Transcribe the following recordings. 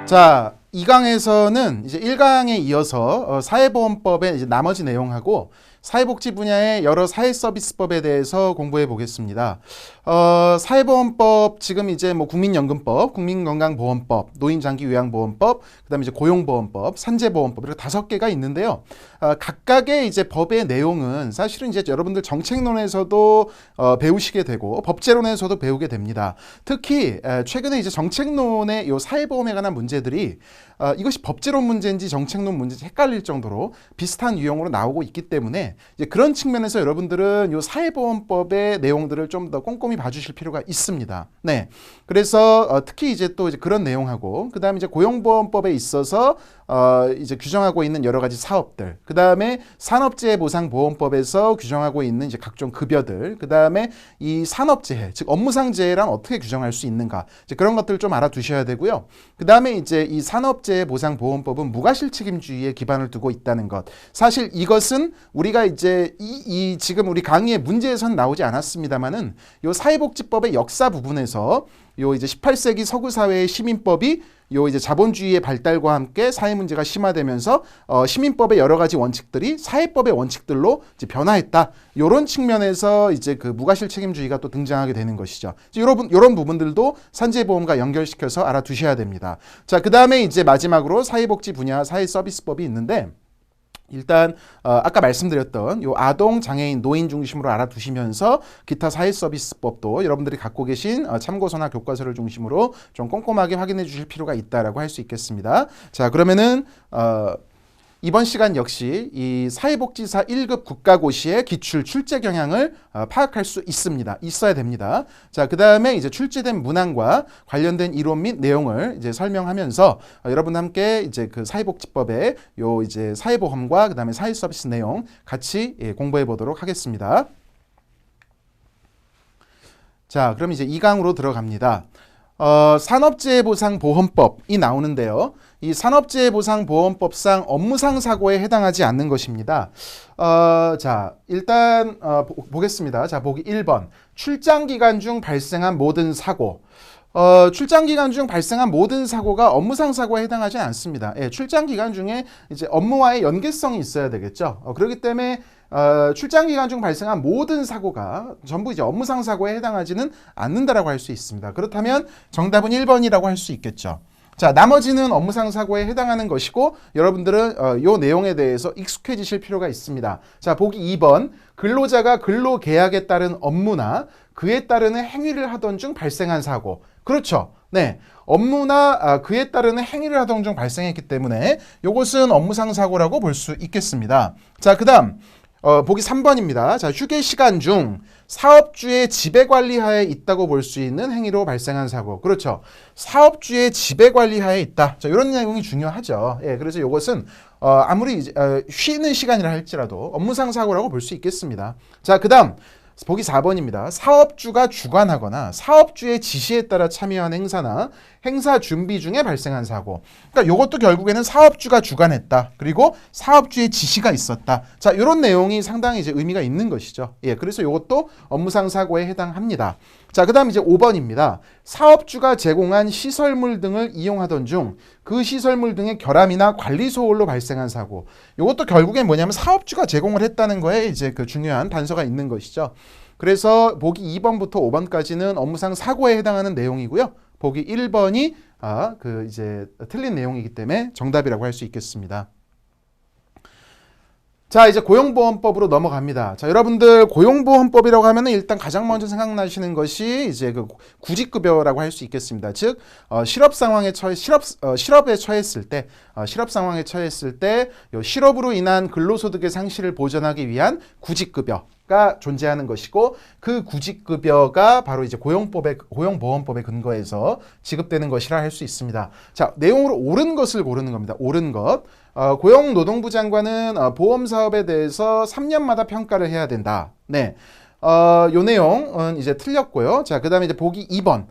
자, 2강에서는 이제 1강에 이어서 사회보험법의 이제 나머지 내용하고 사회복지 분야의 여러 사회서비스법에 대해서 공부해 보겠습니다. 사회보험법 지금 이제 뭐 국민연금법, 국민건강보험법, 노인장기요양보험법, 그다음에 이제 고용보험법, 산재보험법 이렇게 5개가 있는데요. 각각의 이제 법의 내용은 사실은 이제 여러분들 정책론에서도 배우시게 되고 법제론에서도 배우게 됩니다. 특히 최근에 이제 정책론의 요 사회보험에 관한 문제들이 이것이 법제론 문제인지 정책론 문제인지 헷갈릴 정도로 비슷한 유형으로 나오고 있기 때문에 이제 그런 측면에서 여러분들은 이 사회보험법의 내용들을 좀 더 꼼꼼히 봐주실 필요가 있습니다. 네, 그래서 특히 이제 또 이제 그런 내용하고 그 다음에 이제 고용보험법에 있어서 이제 규정하고 있는 여러 가지 사업들, 그 다음에 산업재해보상보험법에서 규정하고 있는 이제 각종 급여들, 그 다음에 이 산업재해, 즉 업무상재해란 어떻게 규정할 수 있는가, 이제 그런 것들을 좀 알아두셔야 되고요. 그 다음에 이제 이 산업재해보상보험법은 무과실책임주의에 기반을 두고 있다는 것. 사실 이것은 우리가 이제 이 지금 우리 강의의 문제에선 나오지 않았습니다만은 요 사회복지법의 역사 부분에서 요 이제 18세기 서구 사회의 시민법이 요 이제 자본주의의 발달과 함께 사회 문제가 심화되면서 시민법의 여러 가지 원칙들이 사회법의 원칙들로 이제 변화했다. 요런 측면에서 이제 그 무과실 책임주의가 또 등장하게 되는 것이죠. 요런 부분들도 산재보험과 연결시켜서 알아두셔야 됩니다. 자, 그다음에 이제 마지막으로 사회복지 분야 사회서비스법이 있는데 일단 아까 말씀드렸던 요 아동, 장애인, 노인 중심으로 알아두시면서 기타 사회서비스법도 여러분들이 갖고 계신 참고서나 교과서를 중심으로 좀 꼼꼼하게 확인해 주실 필요가 있다라고 할 수 있겠습니다. 자, 그러면은 이번 시간 역시 이 사회복지사 1급 국가고시의 기출 출제 경향을 파악할 수 있어야 됩니다. 자, 그 다음에 이제 출제된 문항과 관련된 이론 및 내용을 이제 설명하면서 여러분 함께 이제 그 사회복지법의 요 이제 사회보험과 그 다음에 사회서비스 내용 같이 공부해 보도록 하겠습니다. 자, 그럼 이제 2강으로 들어갑니다. 산업재해보상보험법이 나오는데요. 이 산업재해보상보험법상 업무상 사고에 해당하지 않는 것입니다. 자, 일단 보겠습니다. 자, 보기 1번. 출장기간 중 발생한 모든 사고. 출장기간 중 발생한 모든 사고가 업무상 사고에 해당하지 않습니다. 예, 출장기간 중에 이제 업무와의 연계성이 있어야 되겠죠. 그렇기 때문에 출장기간 중 발생한 모든 사고가 전부 이제 업무상 사고에 해당하지는 않는다라고 할 수 있습니다. 그렇다면 정답은 1번이라고 할 수 있겠죠. 자, 나머지는 업무상 사고에 해당하는 것이고 여러분들은 요 내용에 대해서 익숙해지실 필요가 있습니다. 자, 보기 2번. 근로자가 근로계약에 따른 업무나 그에 따르는 행위를 하던 중 발생한 사고. 그렇죠. 네. 업무나 그에 따르는 행위를 하던 중 발생했기 때문에 이것은 업무상 사고라고 볼 수 있겠습니다. 자, 그 다음 보기 3번입니다. 자, 휴게 시간 중 사업주의 지배관리하에 있다고 볼 수 있는 행위로 발생한 사고. 그렇죠. 사업주의 지배관리하에 있다. 자, 이런 내용이 중요하죠. 예, 그래서 이것은 아무리 쉬는 시간이라 할지라도 업무상 사고라고 볼 수 있겠습니다. 자, 그 다음 보기 4번입니다. 사업주가 주관하거나 사업주의 지시에 따라 참여한 행사나 행사 준비 중에 발생한 사고. 그러니까 이것도 결국에는 사업주가 주관했다. 그리고 사업주의 지시가 있었다. 자, 이런 내용이 상당히 이제 의미가 있는 것이죠. 예, 그래서 이것도 업무상 사고에 해당합니다. 자, 그 다음 이제 5번입니다. 사업주가 제공한 시설물 등을 이용하던 중 그 시설물 등의 결함이나 관리 소홀로 발생한 사고. 이것도 결국엔 뭐냐면 사업주가 제공을 했다는 거에 이제 그 중요한 단서가 있는 것이죠. 그래서 보기 2번부터 5번까지는 업무상 사고에 해당하는 내용이고요. 보기 1번이 그 이제 틀린 내용이기 때문에 정답이라고 할 수 있겠습니다. 자, 이제 고용보험법으로 넘어갑니다. 자, 여러분들 고용보험법이라고 하면은 일단 가장 먼저 생각나시는 것이 이제 그 구직급여라고 할 수 있겠습니다. 즉, 실업 상황에 실업에 처했을 때, 실업으로 인한 근로소득의 상실을 보전하기 위한 구직급여가 존재하는 것이고, 그 구직급여가 바로 이제 고용보험법의 근거에서 지급되는 것이라 할 수 있습니다. 자, 내용으로 옳은 것을 고르는 겁니다. 옳은 것. 고용노동부 장관은 보험사업에 대해서 3년마다 평가를 해야 된다. 네. 요 내용은 이제 틀렸고요. 자, 그 다음에 이제 보기 2번.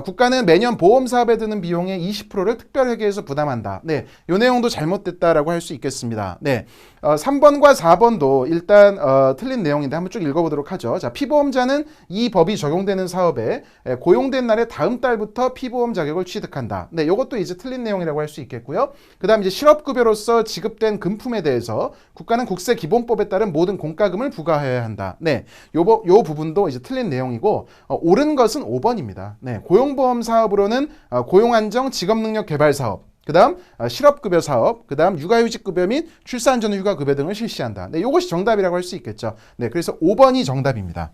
국가는 매년 보험 사업에 드는 비용의 20%를 특별회계에서 부담한다. 네, 이 내용도 잘못됐다라고 할 수 있겠습니다. 네, 3번과 4번도 일단 틀린 내용인데 한번 쭉 읽어보도록 하죠. 자, 피보험자는 이 법이 적용되는 사업에 고용된 날의 다음 달부터 피보험 자격을 취득한다. 네, 이것도 이제 틀린 내용이라고 할 수 있겠고요. 그다음 이제 실업급여로서 지급된 금품에 대해서 국가는 국세기본법에 따른 모든 공과금을 부과해야 한다. 네, 요 부분도 이제 틀린 내용이고 옳은 것은 5번입니다. 네, 고용보험 사업으로는 고용안정 직업능력 개발 사업, 그 다음 실업급여 사업, 그 다음 육아휴직급여 및 출산 전 휴가급여 등을 실시한다. 네, 이것이 정답이라고 할 수 있겠죠. 네, 그래서 5번이 정답입니다.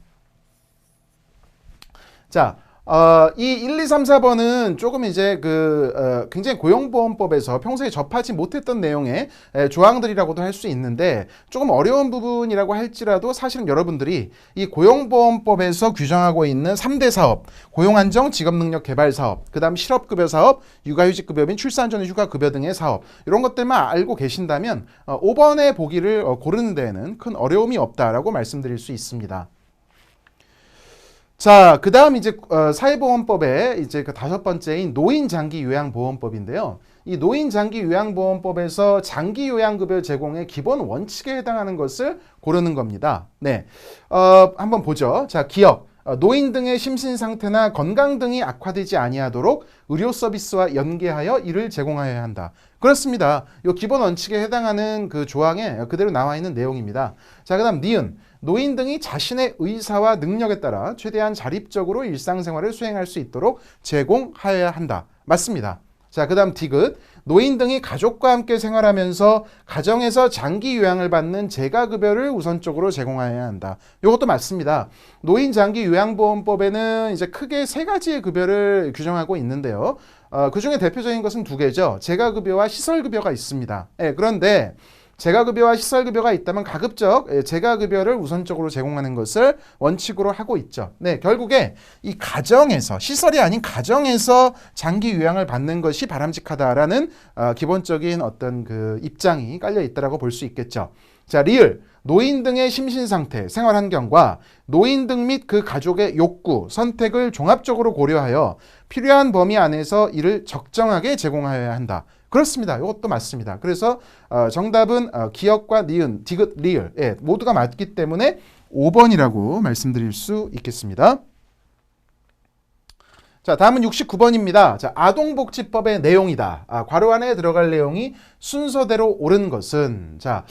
자, 이 1, 2, 3, 4번은 조금 이제 굉장히 고용보험법에서 평소에 접하지 못했던 내용의 조항들이라고도 할 수 있는데 조금 어려운 부분이라고 할지라도 사실은 여러분들이 이 고용보험법에서 규정하고 있는 3대 사업, 고용안정, 직업능력 개발 사업, 그 다음 실업급여 사업, 육아휴직급여 및 출산 전 휴가급여 등의 사업, 이런 것들만 알고 계신다면 5번의 보기를 고르는 데에는 큰 어려움이 없다라고 말씀드릴 수 있습니다. 자, 그 다음 이제 사회보험법의 이제 그 5번째인 노인장기요양보험법인데요. 이 노인장기요양보험법에서 장기요양급여 제공의 기본 원칙에 해당하는 것을 고르는 겁니다. 네, 한번 보죠. 자, 기억. 노인 등의 심신 상태나 건강 등이 악화되지 아니하도록 의료 서비스와 연계하여 이를 제공하여야 한다. 그렇습니다. 이 기본 원칙에 해당하는 그 조항에 그대로 나와 있는 내용입니다. 자, 그 다음 니은. 노인 등이 자신의 의사와 능력에 따라 최대한 자립적으로 일상생활을 수행할 수 있도록 제공하여야 한다. 맞습니다. 자, 그 다음 디귿. 노인 등이 가족과 함께 생활하면서 가정에서 장기 요양을 받는 재가급여를 우선적으로 제공해야 한다. 이것도 맞습니다. 노인 장기 요양보험법에는 이제 크게 3가지의 급여를 규정하고 있는데요. 그 중에 대표적인 것은 2개죠. 재가급여와 시설급여가 있습니다. 네, 그런데 재가급여와 시설급여가 있다면 가급적 재가급여를 우선적으로 제공하는 것을 원칙으로 하고 있죠. 네, 결국에 이 가정에서, 시설이 아닌 가정에서 장기 요양을 받는 것이 바람직하다라는 기본적인 어떤 그 입장이 깔려 있다라고 볼 수 있겠죠. 자, 리을. 노인 등의 심신상태, 생활환경과 노인 등 및 그 가족의 욕구, 선택을 종합적으로 고려하여 필요한 범위 안에서 이를 적정하게 제공하여야 한다. 그렇습니다. 이것도 맞습니다. 그래서 정답은 기억과 니은, 디귿, 리을 모두가 맞기 때문에 5번이라고 말씀드릴 수 있겠습니다. 자, 다음은 69번입니다. 자, 아동복지법의 내용이다. 괄호 안에 들어갈 내용이 순서대로 옳은 것은, 자,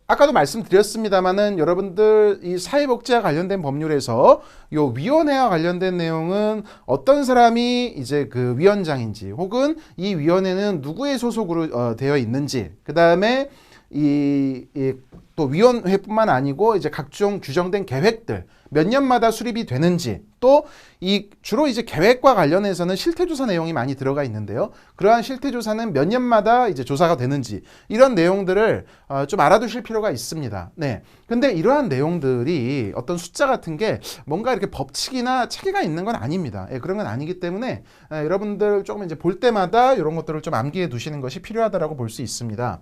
아까도 말씀드렸습니다만은 여러분들 이 사회복지와 관련된 법률에서 요 위원회와 관련된 내용은 어떤 사람이 이제 그 위원장인지 혹은 이 위원회는 누구의 소속으로 되어 있는지, 그 다음에 또 위원회뿐만 아니고 이제 각종 규정된 계획들 몇 년마다 수립이 되는지, 또 이 주로 이제 계획과 관련해서는 실태조사 내용이 많이 들어가 있는데요. 그러한 실태조사는 몇 년마다 이제 조사가 되는지, 이런 내용들을 좀 알아두실 필요가 있습니다. 네. 근데 이러한 내용들이 어떤 숫자 같은 게 뭔가 이렇게 법칙이나 체계가 있는 건 아닙니다. 예, 그런 건 아니기 때문에 여러분들 조금 이제 볼 때마다 이런 것들을 좀 암기해 두시는 것이 필요하다라고 볼 수 있습니다.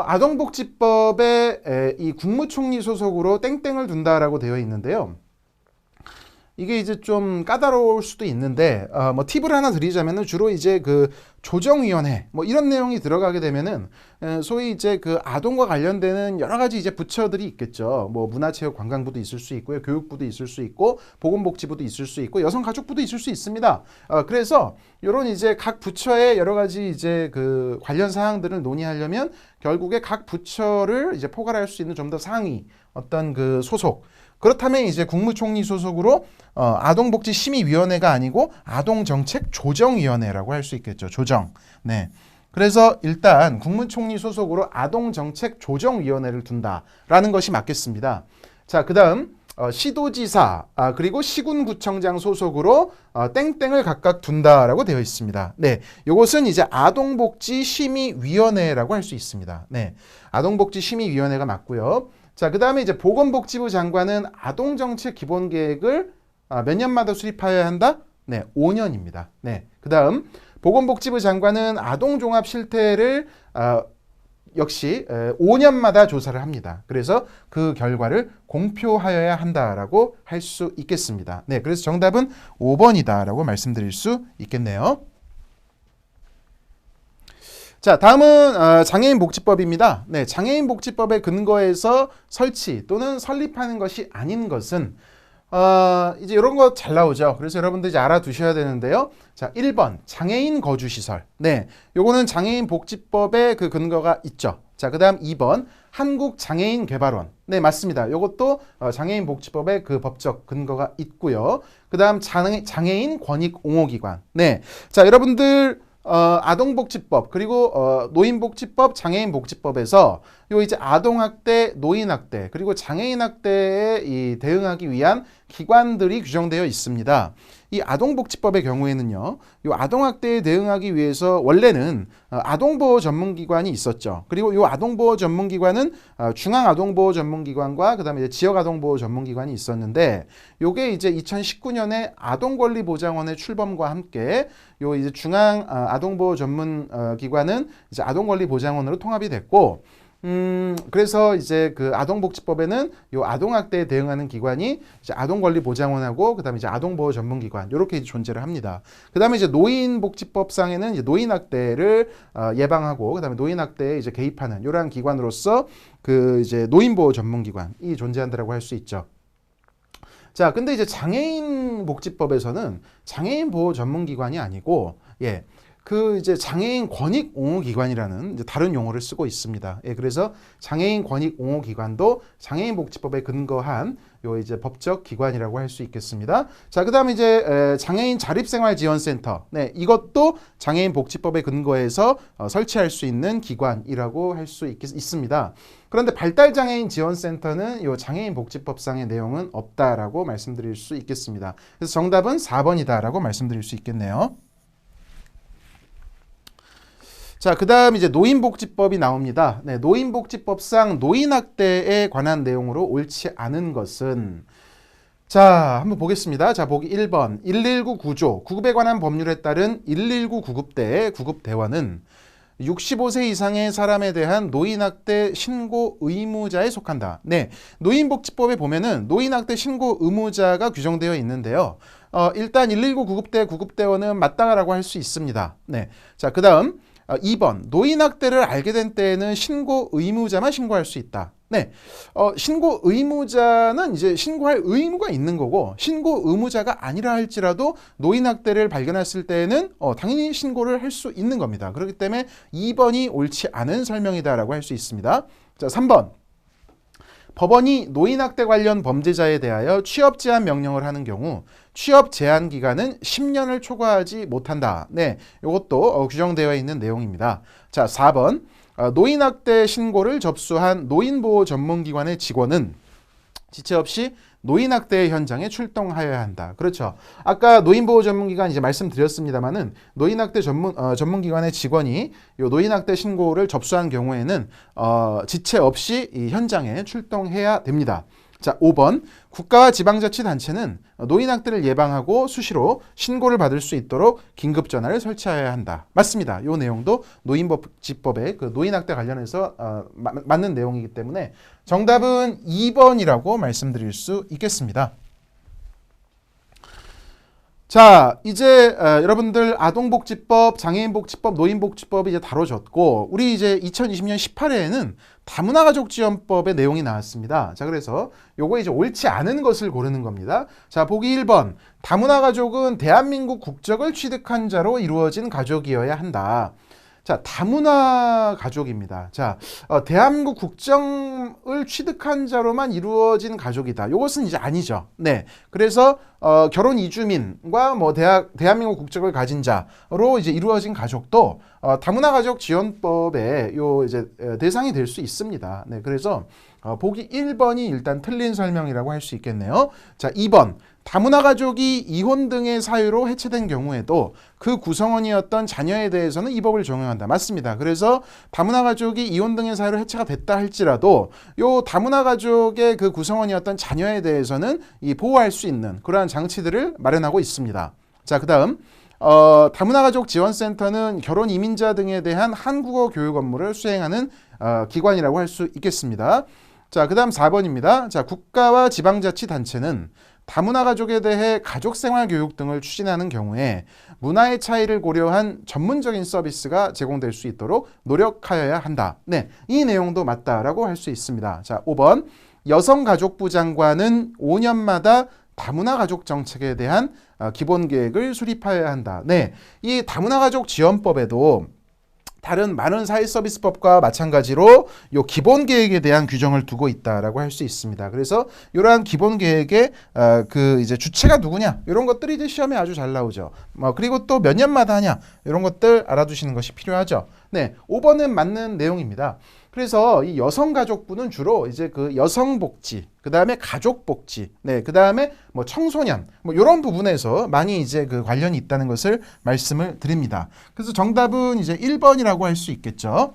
아동복지법에 이 국무총리 소속으로 땡땡을 둔다라고 되어 있는데요. 이게 이제 좀 까다로울 수도 있는데, 뭐 팁을 하나 드리자면은 주로 이제 그 조정위원회 뭐 이런 내용이 들어가게 되면은 소위 이제 그 아동과 관련되는 여러 가지 이제 부처들이 있겠죠. 뭐 문화체육관광부도 있을 수 있고요, 교육부도 있을 수 있고, 보건복지부도 있을 수 있고, 여성가족부도 있을 수 있습니다. 그래서 이런 이제 각 부처의 여러 가지 이제 그 관련 사항들을 논의하려면 결국에 각 부처를 이제 포괄할 수 있는 좀 더 상위 어떤 그 소속, 그렇다면 이제 국무총리 소속으로 아동복지심의위원회가 아니고 아동정책조정위원회라고 할 수 있겠죠. 조정. 네. 그래서 일단 국무총리 소속으로 아동정책조정위원회를 둔다라는 것이 맞겠습니다. 자, 그 다음 시도지사 그리고 시군구청장 소속으로 땡땡을 각각 둔다라고 되어 있습니다. 네, 이것은 이제 아동복지심의위원회라고 할 수 있습니다. 네, 아동복지심의위원회가 맞고요. 자, 그 다음에 이제 보건복지부 장관은 아동정책 기본계획을 몇 년마다 수립하여야 한다? 네, 5년입니다. 네, 그 다음 보건복지부 장관은 아동종합실태를 역시 5년마다 조사를 합니다. 그래서 그 결과를 공표하여야 한다라고 할 수 있겠습니다. 네, 그래서 정답은 5번이다라고 말씀드릴 수 있겠네요. 자, 다음은 장애인 복지법입니다. 네, 장애인 복지법에 근거해서 설치 또는 설립하는 것이 아닌 것은 이제 이런 거 잘 나오죠. 그래서 여러분들 이제 알아두셔야 되는데요. 자, 1번 장애인 거주시설. 네, 요거는 장애인 복지법에 그 근거가 있죠. 자, 그 다음 2번 한국장애인개발원. 네, 맞습니다. 요것도 장애인 복지법에 그 법적 근거가 있고요. 그 다음 장애인 권익옹호기관. 네, 자, 여러분들 아동복지법 그리고 노인복지법, 장애인복지법에서 요 이제 아동학대, 노인학대 그리고 장애인학대에 이 대응하기 위한 기관들이 규정되어 있습니다. 이 아동복지법의 경우에는요, 요 아동학대에 대응하기 위해서 원래는 아동보호 전문기관이 있었죠. 그리고 요 아동보호 전문기관은 중앙아동보호 전문기관과 그다음에 이제 지역아동보호 전문기관이 있었는데, 요게 이제 2019년에 아동권리보장원의 출범과 함께 요 이제 중앙 아동보호 전문기관은 이제 아동권리보장원으로 통합이 됐고, 그래서 이제 그 아동복지법에는 요 아동학대에 대응하는 기관이 이제 아동권리보장원하고 그다음에 이제 아동보호 전문기관 요렇게 이제 존재를 합니다. 그다음에 이제 노인복지법상에는 이제 노인학대를 예방하고 그다음에 노인학대에 이제 개입하는 요러한 기관으로서 그 이제 노인보호 전문기관이 존재한다라고 할 수 있죠. 자, 근데 이제 장애인 복지법에서는 장애인 보호 전문기관이 아니고 그 이제 장애인 권익옹호기관이라는 이제 다른 용어를 쓰고 있습니다. 그래서 장애인 권익옹호기관도 장애인 복지법에 근거한 요 이제 법적 기관이라고 할 수 있겠습니다. 자, 그다음에 이제 장애인 자립생활지원센터. 네, 이것도 장애인 복지법에 근거해서 설치할 수 있는 기관이라고 할 수 있습니다. 그런데 발달장애인 지원센터는 요 장애인 복지법상의 내용은 없다라고 말씀드릴 수 있겠습니다. 그래서 정답은 4번이다라고 말씀드릴 수 있겠네요. 자, 그 다음 이제 노인복지법이 나옵니다. 네, 노인복지법상 노인학대에 관한 내용으로 옳지 않은 것은, 자, 한번 보겠습니다. 자, 보기 1번 119 구조, 구급에 관한 법률에 따른 119 구급대의 구급대원은 65세 이상의 사람에 대한 노인학대 신고 의무자에 속한다. 네, 노인복지법에 보면은 노인학대 신고 의무자가 규정되어 있는데요. 일단 119 구급대원은 마땅하라고 할 수 있습니다. 네, 자, 그 다음 2번 노인학대를 알게 된 때에는 신고 의무자만 신고할 수 있다. 네, 신고 의무자는 이제 신고할 의무가 있는 거고, 신고 의무자가 아니라 할지라도 노인학대를 발견했을 때에는 당연히 신고를 할 수 있는 겁니다. 그렇기 때문에 2번이 옳지 않은 설명이다라고 할 수 있습니다. 자, 3번 법원이 노인학대 관련 범죄자에 대하여 취업 제한 명령을 하는 경우 취업 제한 기간은 10년을 초과하지 못한다. 네, 이것도 규정되어 있는 내용입니다. 자, 4번 노인학대 신고를 접수한 노인보호 전문기관의 직원은 지체 없이 노인학대 현장에 출동하여야 한다. 그렇죠. 아까 노인보호 전문기관 이제 말씀드렸습니다만은 노인학대 전문기관의 직원이 요 노인학대 신고를 접수한 경우에는 지체 없이 이 현장에 출동해야 됩니다. 자, 5번 국가와 지방자치단체는 노인학대를 예방하고 수시로 신고를 받을 수 있도록 긴급전화를 설치해야 한다. 맞습니다. 이 내용도 노인복지법의 그 노인학대 관련해서 맞는 내용이기 때문에 정답은 2번이라고 말씀드릴 수 있겠습니다. 자, 이제 여러분들 아동복지법, 장애인복지법, 노인복지법이 이제 다뤄졌고, 우리 이제 2020년 18회에는 다문화가족지원법의 내용이 나왔습니다. 자, 그래서 요거 이제 옳지 않은 것을 고르는 겁니다. 자, 보기 1번 다문화가족은 대한민국 국적을 취득한 자로 이루어진 가족이어야 한다. 자, 다문화 가족입니다. 자, 대한민국 국적을 취득한 자로만 이루어진 가족이다. 이것은 이제 아니죠. 네, 그래서 결혼 이주민과 뭐 대한민국 국적을 가진 자로 이제 이루어진 가족도 다문화 가족 지원법의 요 이제 대상이 될 수 있습니다. 네, 그래서 보기 1번이 일단 틀린 설명이라고 할 수 있겠네요. 자, 2번 다문화 가족이 이혼 등의 사유로 해체된 경우에도 그 구성원이었던 자녀에 대해서는 이 법을 적용한다. 맞습니다. 그래서 다문화 가족이 이혼 등의 사유로 해체가 됐다 할지라도 요 다문화 가족의 그 구성원이었던 자녀에 대해서는 이 보호할 수 있는 그러한 장치들을 마련하고 있습니다. 자, 그다음 다문화가족 지원센터는 결혼 이민자 등에 대한 한국어 교육 업무를 수행하는 기관이라고 할 수 있겠습니다. 자, 그 다음 4번입니다. 자, 국가와 지방자치단체는 다문화가족에 대해 가족생활 교육 등을 추진하는 경우에 문화의 차이를 고려한 전문적인 서비스가 제공될 수 있도록 노력하여야 한다. 네, 이 내용도 맞다라고 할 수 있습니다. 자, 5번. 여성가족부 장관은 5년마다 다문화가족 정책에 대한 기본 계획을 수립하여야 한다. 네, 이 다문화가족 지원법에도 다른 많은 사회서비스법과 마찬가지로 요 기본 계획에 대한 규정을 두고 있다라고 할 수 있습니다. 그래서 이러한 기본 계획의 그 이제 주체가 누구냐 이런 것들이 이제 시험에 아주 잘 나오죠. 그리고 또 몇 년마다 하냐 이런 것들 알아두시는 것이 필요하죠. 네, 5번은 맞는 내용입니다. 그래서 이 여성가족부는 주로 이제 그 여성복지, 그 다음에 가족복지, 네, 그 다음에 뭐 청소년, 뭐 이런 부분에서 많이 이제 그 관련이 있다는 것을 말씀을 드립니다. 그래서 정답은 이제 1번이라고 할 수 있겠죠.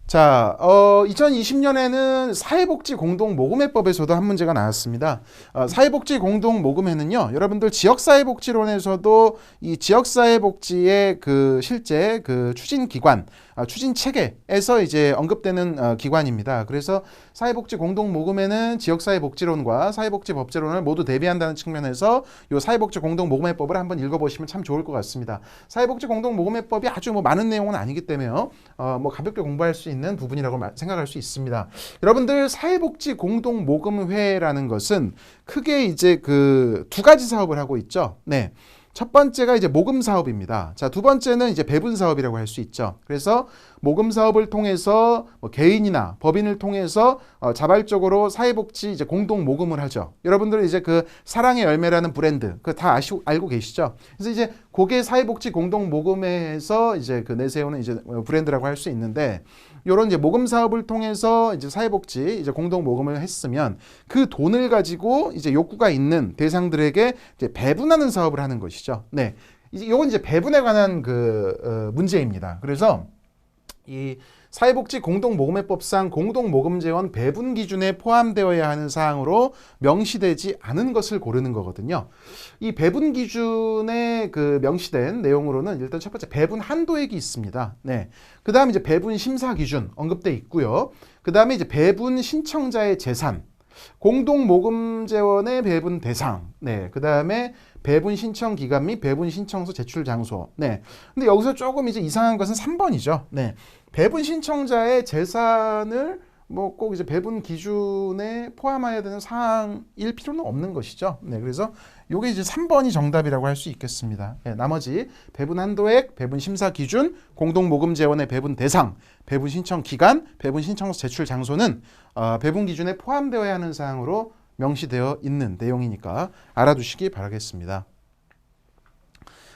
자, 2020년에는 사회복지공동모금회법에서도 한 문제가 나왔습니다. 사회복지공동모금회는요, 여러분들 지역사회복지론에서도 이 지역사회복지의 그 실제 그 추진기관, 추진체계에서 이제 언급되는 기관입니다. 그래서 사회복지공동모금회는 지역사회복지론과 사회복지법제론을 모두 대비한다는 측면에서 이 사회복지공동모금회법을 한번 읽어보시면 참 좋을 것 같습니다. 사회복지공동모금회법이 아주 뭐 많은 내용은 아니기 때문에요. 뭐 가볍게 공부할 수 있는 부분이라고 생각할 수 있습니다. 여러분들 사회복지공동모금회라는 것은 크게 이제 그 두 가지 사업을 하고 있죠. 네. 첫 번째가 이제 모금 사업입니다. 자, 두 번째는 이제 배분 사업이라고 할 수 있죠. 그래서 모금 사업을 통해서 뭐 개인이나 법인을 통해서 자발적으로 사회복지 이제 공동 모금을 하죠. 여러분들 이제 그 사랑의 열매라는 브랜드 그 다 알고 계시죠. 그래서 이제 그게 사회복지 공동 모금회에서 이제 그 내세우는 이제 브랜드라고 할 수 있는데 이런 이제 모금 사업을 통해서 이제 사회복지 이제 공동 모금을 했으면 그 돈을 가지고 이제 욕구가 있는 대상들에게 이제 배분하는 사업을 하는 것이죠. 네, 이제 이건 이제 배분에 관한 그 문제입니다. 그래서 이 사회복지 공동모금회법상 공동모금재원 배분 기준에 포함되어야 하는 사항으로 명시되지 않은 것을 고르는 거거든요. 이 배분 기준에 그 명시된 내용으로는 일단 첫 번째 배분 한도액이 있습니다. 네. 그 다음에 이제 배분 심사 기준 언급돼 있고요. 그 다음에 이제 배분 신청자의 재산, 공동모금재원의 배분 대상, 네. 그 다음에 배분 신청 기간 및 배분 신청서 제출 장소. 네. 근데 여기서 조금 이제 이상한 것은 3번이죠. 네. 배분 신청자의 재산을 뭐 꼭 이제 배분 기준에 포함해야 되는 사항일 필요는 없는 것이죠. 네. 그래서 요게 이제 3번이 정답이라고 할 수 있겠습니다. 네, 나머지 배분 한도액, 배분 심사 기준, 공동 모금 재원의 배분 대상, 배분 신청 기간, 배분 신청서 제출 장소는 배분 기준에 포함되어야 하는 사항으로 명시되어 있는 내용이니까 알아두시기 바라겠습니다.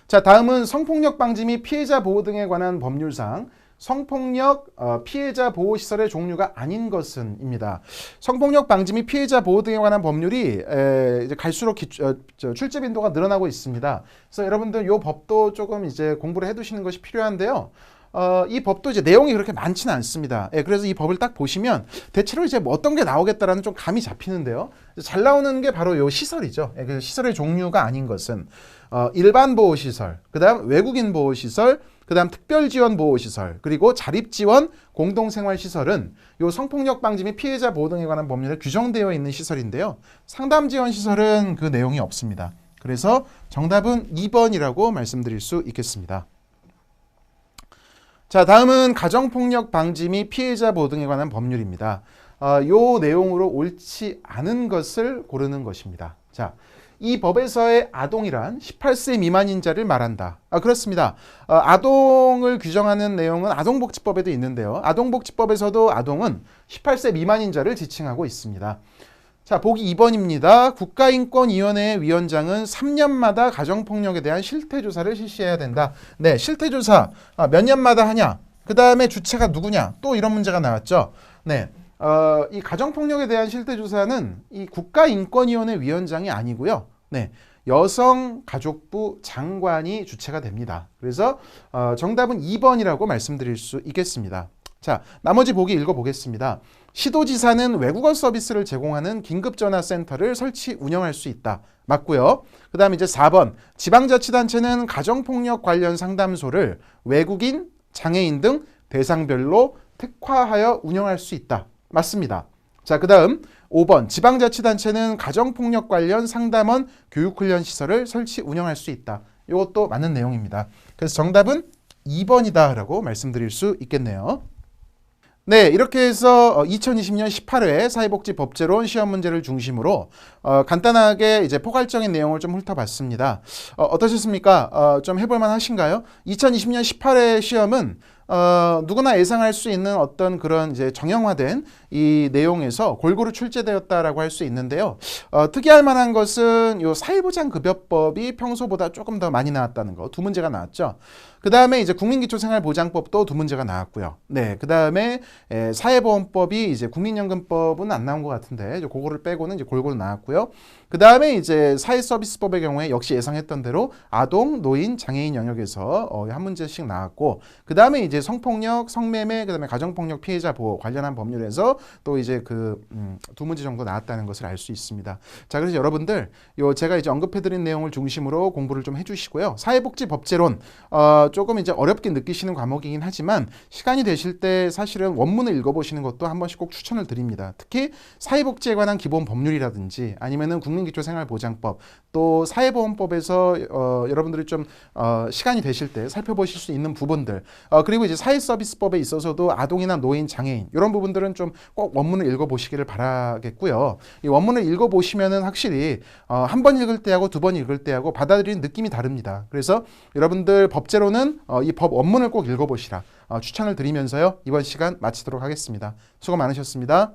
자, 다음은 성폭력 방지 및 피해자 보호 등에 관한 법률상 성폭력 피해자 보호 시설의 종류가 아닌 것은입니다. 성폭력 방지 및 피해자 보호 등에 관한 법률이 이제 갈수록 출제 빈도가 늘어나고 있습니다. 그래서 여러분들 이 법도 조금 이제 공부를 해두시는 것이 필요한데요. 이 법도 이제 내용이 그렇게 많지는 않습니다. 예, 그래서 이 법을 딱 보시면 대체로 이제 뭐 어떤 게 나오겠다라는 좀 감이 잡히는데요. 잘 나오는 게 바로 요 시설이죠. 예, 그 시설의 종류가 아닌 것은 일반 보호 시설, 그다음 외국인 보호 시설, 그다음 특별 지원 보호 시설, 그리고 자립 지원 공동생활 시설은 요 성폭력 방지 및 피해자 보호 등에 관한 법률에 규정되어 있는 시설인데요. 상담 지원 시설은 그 내용이 없습니다. 그래서 정답은 2번이라고 말씀드릴 수 있겠습니다. 자, 다음은 가정폭력 방지 및 피해자 보호 등에 관한 법률입니다. 요 내용으로 옳지 않은 것을 고르는 것입니다. 자, 이 법에서의 아동이란 18세 미만인 자를 말한다. 그렇습니다. 아동을 규정하는 내용은 아동복지법에도 있는데요. 아동복지법에서도 아동은 18세 미만인 자를 지칭하고 있습니다. 자, 보기 2번입니다. 국가인권위원회 위원장은 3년마다 가정폭력에 대한 실태조사를 실시해야 된다. 네, 실태조사 몇 년마다 하냐? 그 다음에 주체가 누구냐? 또 이런 문제가 나왔죠. 네. 이 가정폭력에 대한 실태조사는 이 국가인권위원회 위원장이 아니고요. 네, 여성가족부 장관이 주체가 됩니다. 그래서 정답은 2번이라고 말씀드릴 수 있겠습니다. 자, 나머지 보기 읽어보겠습니다. 시도지사는 외국어 서비스를 제공하는 긴급전화센터를 설치 운영할 수 있다. 맞고요. 그 다음에 이제 4번 지방자치단체는 가정폭력 관련 상담소를 외국인, 장애인 등 대상별로 특화하여 운영할 수 있다. 맞습니다. 자, 그 다음 5번 지방자치단체는 가정폭력 관련 상담원 교육훈련 시설을 설치 운영할 수 있다. 이것도 맞는 내용입니다. 그래서 정답은 2번이다 라고 말씀드릴 수 있겠네요. 네, 이렇게 해서 2020년 18회 사회복지법제론 시험 문제를 중심으로 간단하게 이제 포괄적인 내용을 좀 훑어봤습니다. 어떠셨습니까? 좀 해볼만 하신가요? 2020년 18회 시험은 누구나 예상할 수 있는 어떤 그런 이제 정형화된 이 내용에서 골고루 출제되었다라고 할 수 있는데요. 특이할 만한 것은 요 사회보장급여법이 평소보다 조금 더 많이 나왔다는 거, 두 문제가 나왔죠. 그 다음에 이제 국민기초생활보장법도 두 문제가 나왔고요. 네, 그 다음에 사회보험법이 이제 국민연금법은 안 나온 것 같은데, 이제 그거를 빼고는 이제 골고루 나왔고요. 그 다음에 이제 사회서비스법의 경우에 역시 예상했던 대로 아동, 노인, 장애인 영역에서 한 문제씩 나왔고, 그 다음에 이제 성폭력, 성매매, 그 다음에 가정폭력 피해자 보호 관련한 법률에서 또 이제 그 두 문제 정도 나왔다는 것을 알 수 있습니다. 자, 그래서 여러분들 제가 이제 언급해드린 내용을 중심으로 공부를 좀 해주시고요. 사회복지법제론 조금 이제 어렵게 느끼시는 과목이긴 하지만 시간이 되실 때 사실은 원문을 읽어보시는 것도 한 번씩 꼭 추천을 드립니다. 특히 사회복지에 관한 기본 법률이라든지 아니면은 국민기초생활보장법 또 사회보험법에서 여러분들이 좀 시간이 되실 때 살펴보실 수 있는 부분들 그리고 이제 사회서비스법에 있어서도 아동이나 노인, 장애인 이런 부분들은 좀 꼭 원문을 읽어보시기를 바라겠고요. 이 원문을 읽어보시면은 확실히 한 번 읽을 때하고 두 번 읽을 때하고 받아들이는 느낌이 다릅니다. 그래서 여러분들 법제로는 이 법 원문을 꼭 읽어보시라 추천을 드리면서요. 이번 시간 마치도록 하겠습니다. 수고 많으셨습니다.